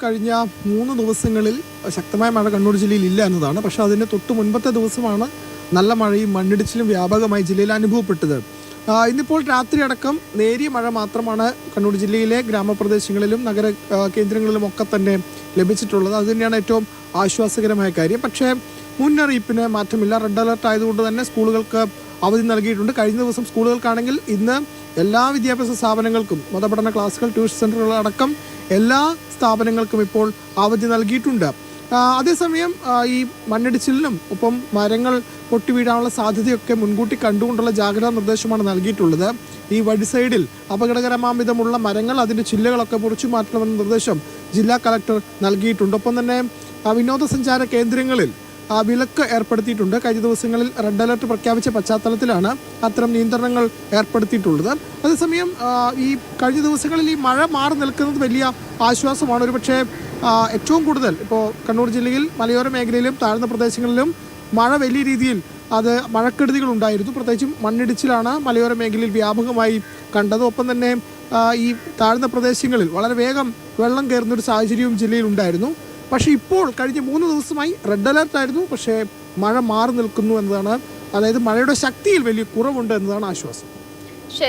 കഴിഞ്ഞ 3 ദിവസങ്ങളിൽ ശക്തമായ മഴ കണ്ണൂർ ജില്ലയിൽ ഇല്ല എന്നതാണ്. പക്ഷേ അതിന് തൊട്ട് മുൻപത്തെ ദിവസമാണ് നല്ല മഴയും മണ്ണിടിച്ചിലും വ്യാപകമായി ജില്ലയിൽ അനുഭവപ്പെട്ടത്. ഇന്നിപ്പോൾ രാത്രി അടക്കം നേരിയ മഴ മാത്രമാണ് കണ്ണൂർ ജില്ലയിലെ ഗ്രാമപ്രദേശങ്ങളിലും നഗര കേന്ദ്രങ്ങളിലും ഒക്കെ തന്നെ ലഭിച്ചിട്ടുള്ളത്. അതുതന്നെയാണ് ഏറ്റവും ആശ്വാസകരമായ കാര്യം. പക്ഷേ മുന്നറിയിപ്പിന് മാറ്റമില്ല. റെഡ് അലർട്ട് ആയതുകൊണ്ട് തന്നെ സ്കൂളുകൾക്ക് അവധി നൽകിയിട്ടുണ്ട്. കഴിഞ്ഞ ദിവസം സ്കൂളുകൾക്കാണെങ്കിൽ ഇന്ന് എല്ലാ വിദ്യാഭ്യാസ സ്ഥാപനങ്ങൾക്കും മതപഠന ക്ലാസുകൾ, ട്യൂഷൻ സെൻ്ററുകൾ അടക്കം എല്ലാ സ്ഥാപനങ്ങൾക്കും ഇപ്പോൾ അവധി നൽകിയിട്ടുണ്ട്. അതേസമയം ഈ മണ്ണിടിച്ചിലിനും ഒപ്പം മരങ്ങൾ പൊട്ടി വീഴാനുള്ള സാധ്യതയൊക്കെ മുൻകൂട്ടി കണ്ടുകൊണ്ടുള്ള ജാഗ്രതാ നിർദ്ദേശമാണ് നൽകിയിട്ടുള്ളത്. ഈ വഴി സൈഡിൽ അപകടകരമാംവിധമുള്ള മരങ്ങൾ, അതിൻ്റെ ചില്ലകളൊക്കെ മുറിച്ചു മാറ്റണമെന്ന നിർദ്ദേശം ജില്ലാ കളക്ടർ നൽകിയിട്ടുണ്ട്. ഒപ്പം തന്നെ വിനോദസഞ്ചാര കേന്ദ്രങ്ങളിൽ വിലക്ക് ഏർപ്പെടുത്തിയിട്ടുണ്ട്. കഴിഞ്ഞ ദിവസങ്ങളിൽ റെഡ് അലർട്ട് പ്രഖ്യാപിച്ച പശ്ചാത്തലത്തിലാണ് അത്തരം നിയന്ത്രണങ്ങൾ ഏർപ്പെടുത്തിയിട്ടുള്ളത്. അതേസമയം ഈ കഴിഞ്ഞ ദിവസങ്ങളിൽ ഈ മഴ മാറി നിൽക്കുന്നത് വലിയ ആശ്വാസമാണ്. ഒരുപക്ഷെ ഏറ്റവും കൂടുതൽ ഇപ്പോൾ കണ്ണൂർ ജില്ലയിൽ മലയോര മേഖലയിലും താഴ്ന്ന പ്രദേശങ്ങളിലും മഴ വലിയ രീതിയിൽ മഴക്കെടുതികൾ ഉണ്ടായിരുന്നു. പ്രത്യേകിച്ചും മണ്ണിടിച്ചിലാണ് മലയോര മേഖലയിൽ വ്യാപകമായി കണ്ടത്. ഒപ്പം തന്നെ ഈ താഴ്ന്ന പ്രദേശങ്ങളിൽ വളരെ വേഗം വെള്ളം കയറുന്നൊരു സാഹചര്യവും ജില്ലയിൽ ഉണ്ടായിരുന്നു. പക്ഷേ ഇപ്പോൾ കഴിഞ്ഞ 3 ദിവസമായി റെഡ് അലർട്ടായിരുന്നു. പക്ഷേ മഴ മാറി നിൽക്കുന്നു എന്നതാണ്, അതായത് മഴയുടെ ശക്തിയിൽ വലിയ കുറവുണ്ട് എന്നതാണ് ആശ്വാസം. ശരി.